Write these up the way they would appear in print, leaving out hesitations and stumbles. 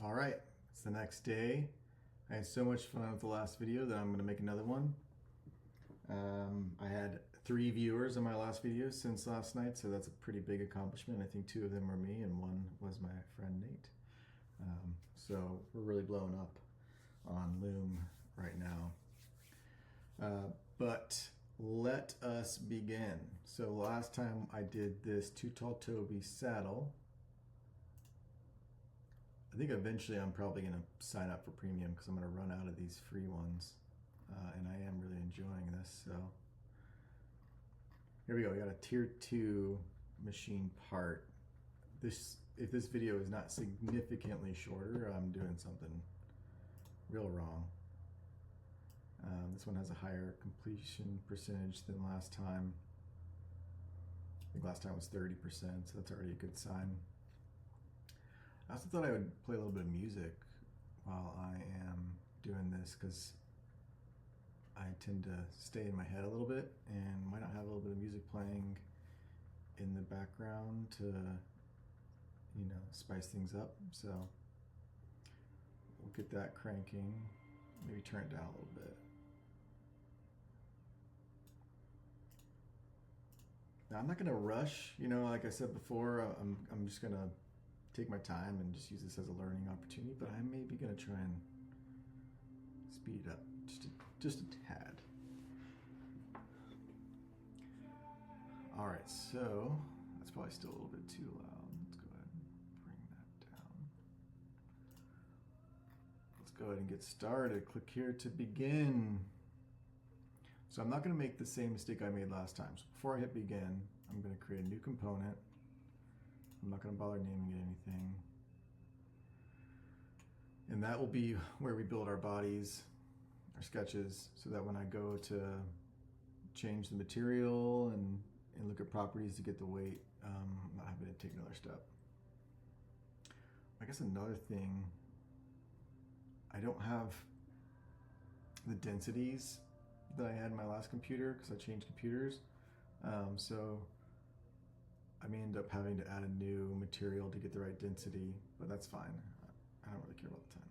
All right, it's the next day. I had so much fun with the last video that I'm going to make another one. I had 3 viewers on my last video since last night, so that's a pretty big accomplishment. I think 2 of them were me and 1 was my friend Nate. So we're really blowing up on Loom right now. But let us begin. So last time I did this Too Tall Toby saddle. I think eventually I'm probably going to sign up for premium because I'm going to run out of these free ones. And I am really enjoying this. So here we go. We got a tier 2 machine part. If this video is not significantly shorter, I'm doing something real wrong. This one has a higher completion percentage than last time. I think last time was 30%, so that's already a good sign. I also thought I would play a little bit of music while I am doing this because I tend to stay in my head a little bit and might not have a little bit of music playing in the background to, you know, spice things up. So we'll get that cranking, maybe turn it down a little bit. Now I'm not gonna rush, you know, like I said before, I'm just gonna take my time and just use this as a learning opportunity, but I may be gonna try and speed it up just a tad. All right, so that's probably still a little bit too loud. Let's go ahead and bring that down. Let's go ahead and get started. Click here to begin. So I'm not gonna make the same mistake I made last time. So before I hit begin, I'm gonna create a new component. I'm not going to bother naming it anything. And that will be where we build our bodies, our sketches, so that when I go to change the material and look at properties to get the weight, I'm not having to take another step. I guess another thing, I don't have the densities that I had in my last computer because I changed computers. So I may end up having to add a new material to get the right density, but that's fine. I don't really care about the time.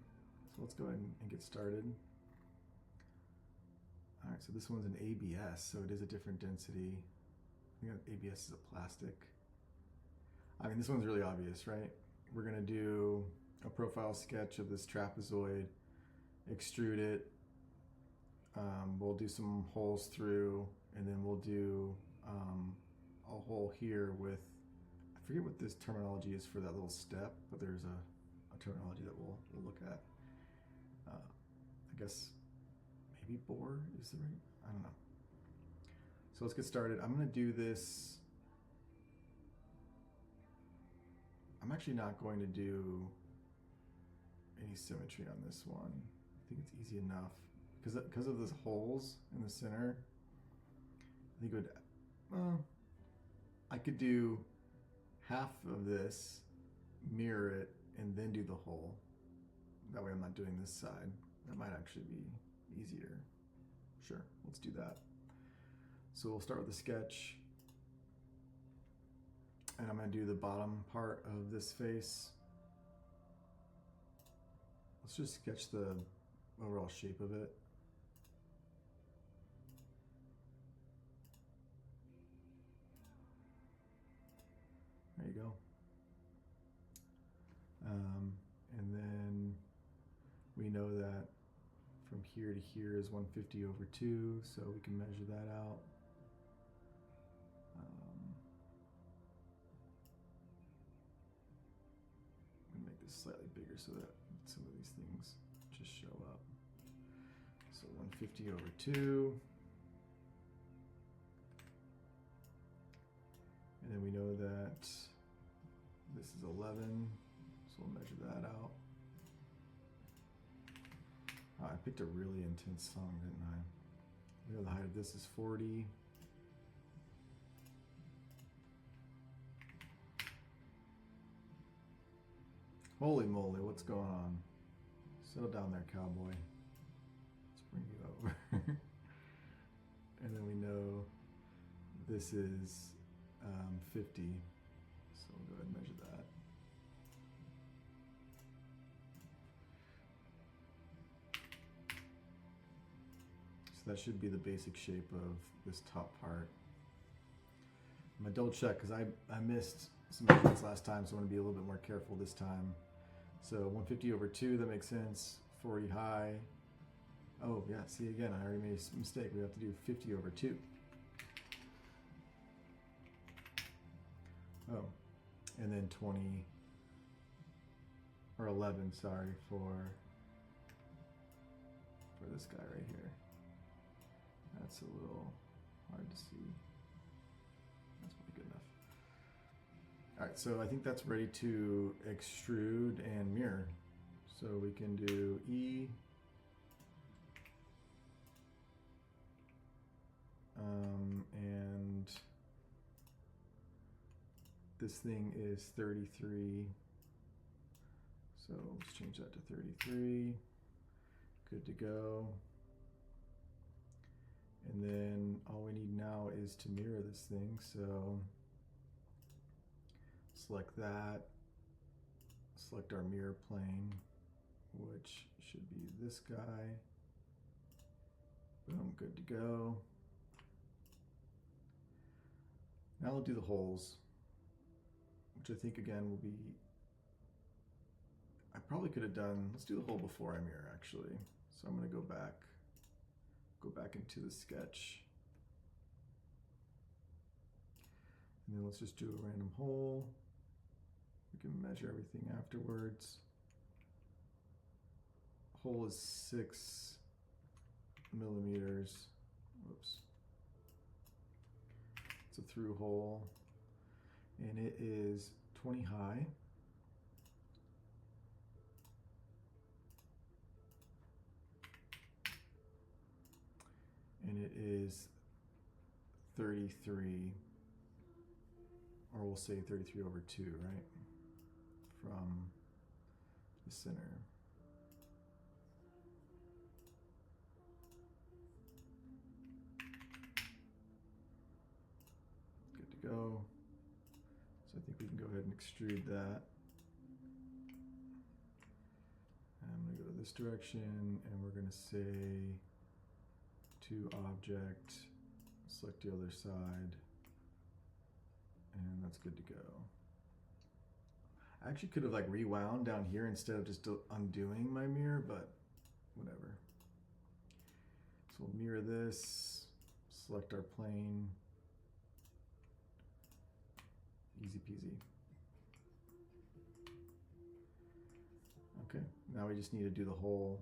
So let's go ahead and get started. All right, so this one's an ABS, so it is a different density. I think ABS is a plastic. I mean, this one's really obvious, right? We're gonna do a profile sketch of this trapezoid, extrude it. We'll do some holes through, and then we'll do a hole here with, I forget what this terminology is for that little step, but there's a terminology that we'll look at. I guess maybe bore is the right, I don't know. So let's get started. I'm gonna do this. I'm actually not going to do any symmetry on this one. I think it's easy enough because of those holes in the center. I think it would, well, I could do half of this, mirror it, and then do the hole. That way I'm not doing this side. That might actually be easier. Sure, let's do that. So we'll start with the sketch. And I'm gonna do the bottom part of this face. Let's just sketch the overall shape of it. There you go. And then we know that from here to here is 150/2, so we can measure that out. I'm gonna make this slightly bigger so that some of these things just show up. So 150/2. And then we know that this is 11, so we'll measure that out. Oh, I picked a really intense song, didn't I? We know the height of this is 40. Holy moly, what's going on? Settle down there, cowboy. Let's bring you over. And then we know this is 50, so we'll go ahead and measure that. So that should be the basic shape of this top part. I'm gonna double check because I missed some measurements last time, so I want to be a little bit more careful this time. So 150 over 2, that makes sense. 40 high. Oh yeah, see again, I already made a mistake. We have to do 50 over 2. Oh, and then 20, or 11, sorry, for this guy right here. That's a little hard to see. That's probably good enough. All right, so I think that's ready to extrude and mirror. So we can do E. And this thing is 33. So let's change that to 33. Good to go. And then all we need now is to mirror this thing. So select that, select our mirror plane, which should be this guy. Boom, good to go. Now we'll do the holes, which I think again will be, I probably could have done, let's do the hole before I mirror actually. So I'm gonna go back into the sketch. And then let's just do a random hole. We can measure everything afterwards. Hole is 6 millimeters. Whoops. It's a through hole. And it is 20 high. And it is 33, or we'll say 33 over 2, right? From the center. Good to go. So I think we can go ahead and extrude that. I'm going to go this direction, and we're going to say to object, select the other side, and that's good to go. I actually could have like rewound down here instead of just undoing my mirror, but whatever. So we'll mirror this, select our plane, easy peasy. Okay, now we just need to do the whole.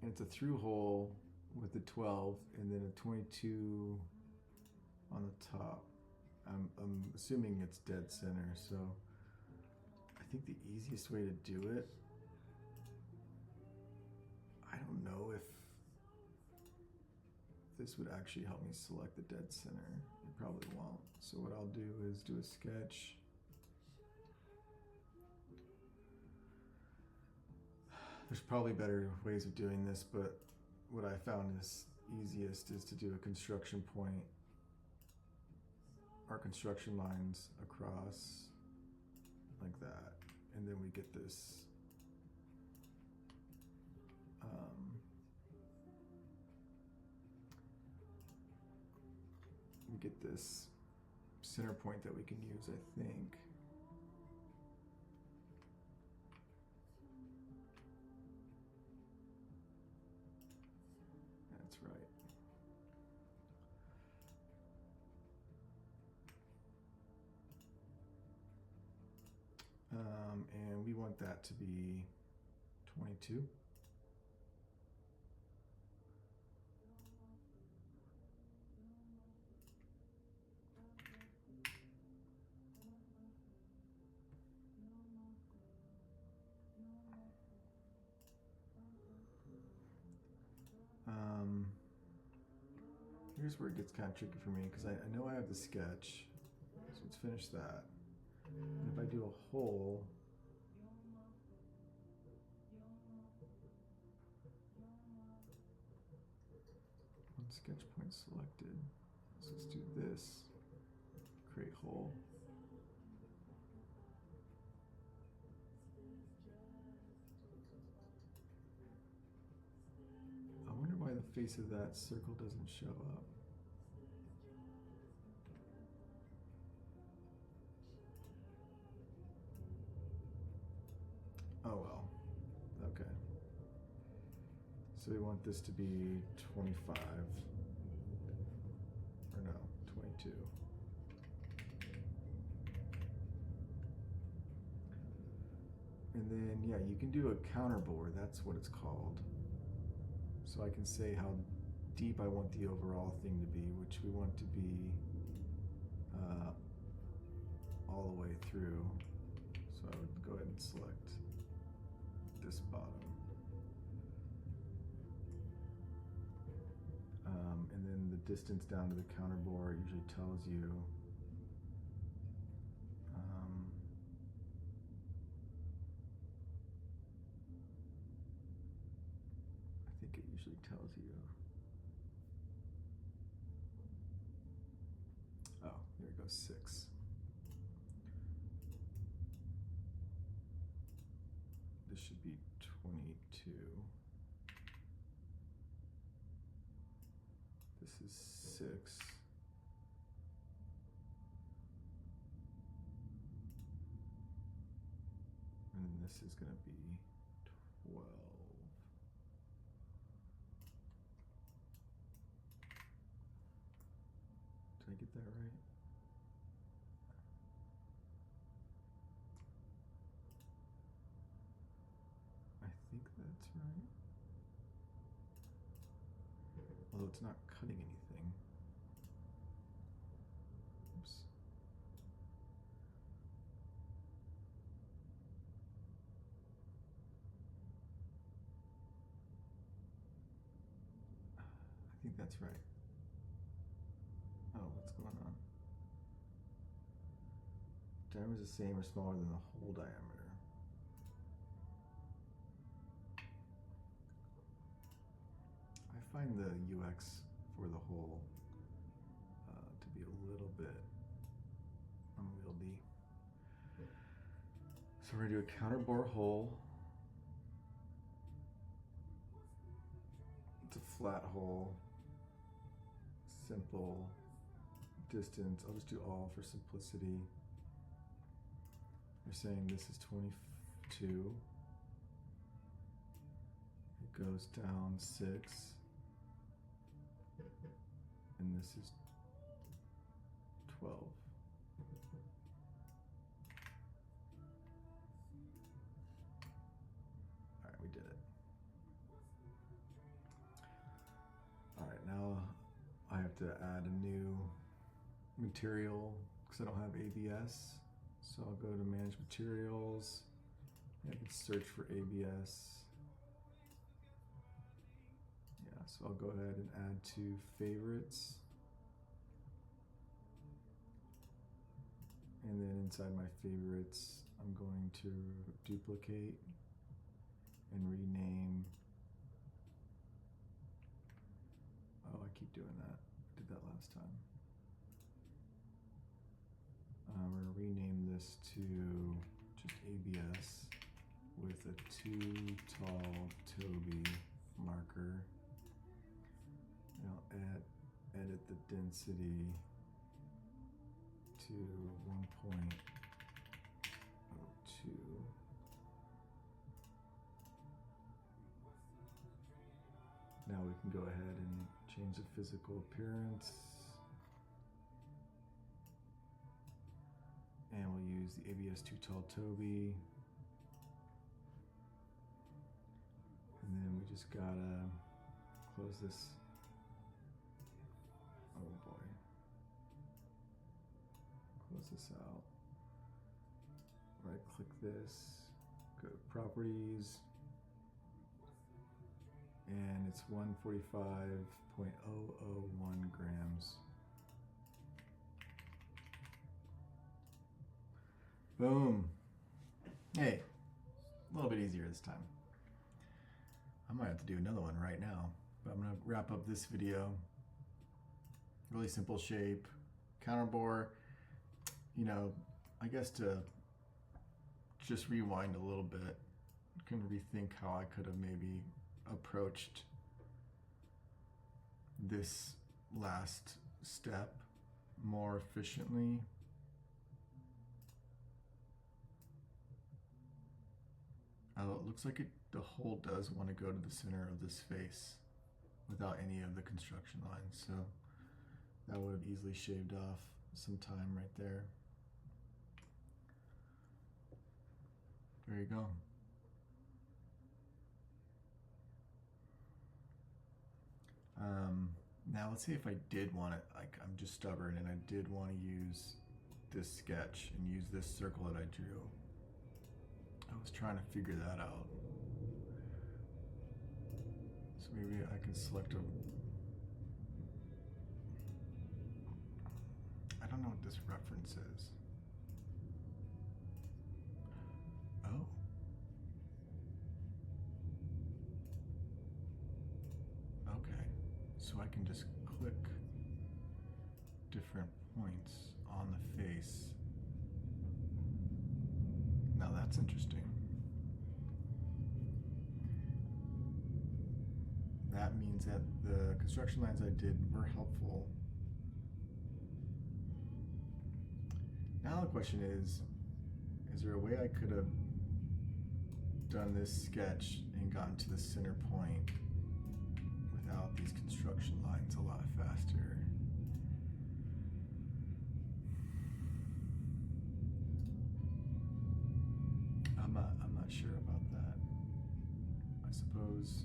And it's a through hole with the 12 and then a 22 on the top. I'm assuming it's dead center, so I think the easiest way to do it, I don't know if this would actually help me select the dead center. It probably won't. So what I'll do is do a sketch. There's probably better ways of doing this, but what I found is easiest is to do a construction point, our construction lines across like that, and then we get this center point that we can use, I think. That's right. And we want that to be 22. Here's where it gets kind of tricky for me, because I know I have the sketch, so let's finish that. And if I do a hole, one sketch point selected, so let's do this, create hole. face of that circle doesn't show up. Oh well, okay. So we want this to be 25, or no, 22. And then, yeah, you can do a counterbore, that's what it's called. So I can say how deep I want the overall thing to be, which we want to be all the way through. So I would go ahead and select this bottom. And then the distance down to the counterbore usually tells you I think it usually tells you. Oh, here it goes, 6. This should be 22. This is 6. And then this is going to be 12. Did I get that right? I think that's right. Although it's not cutting anything. Oops. I think that's right. Oh, what's going on? Diameter is the same or smaller than the hole diameter. I find the UX for the hole to be a little bit unwieldy. So we're gonna do a counterbore hole. It's a flat hole. Simple. Distance, I'll just do all for simplicity. We're saying this is 22. It goes down 6. And this is 12. Alright, we did it. Alright, now I have to add a new material because I don't have ABS. So I'll go to manage materials. I can search for ABS. Yeah, so I'll go ahead and add to favorites. And then inside my favorites, I'm going to duplicate and rename. Oh, I keep doing that. I did that last time. We're going to rename this to just ABS with a too tall Toby marker. And I'll edit the density to 1.02. Now we can go ahead and change the physical appearance. And we'll use the ABS Too Tall Toby. And then we just gotta close this. Oh boy. Close this out. Right click this, go to properties. And it's 145.001 grams. Boom. Hey, a little bit easier this time. I might have to do another one right now, but I'm gonna wrap up this video. Really simple shape, counterbore. You know, I guess to just rewind a little bit, can rethink how I could have maybe approached this last step more efficiently. Oh, it looks like the hole does want to go to the center of this face without any of the construction lines, so that would have easily shaved off some time right there. There you go. Now let's see if I did want it, like I'm just stubborn and I did want to use this sketch and use this circle that I drew. I was trying to figure that out. So maybe I can select I don't know what this reference is. Oh. Okay. So I can just click different points on the face. Now that's interesting. That means that the construction lines I did were helpful. Now the question is there a way I could have done this sketch and gotten to the center point without these construction lines a lot faster? I'm not sure about that. I suppose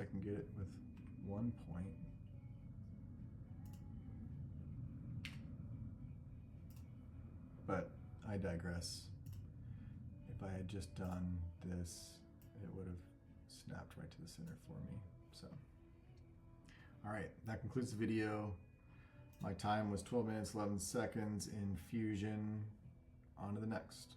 I can get it with one point. But I digress. If I had just done this, it would have snapped right to the center for me. So, all right, that concludes the video. My time was 12 minutes, 11 seconds in Fusion. On to the next.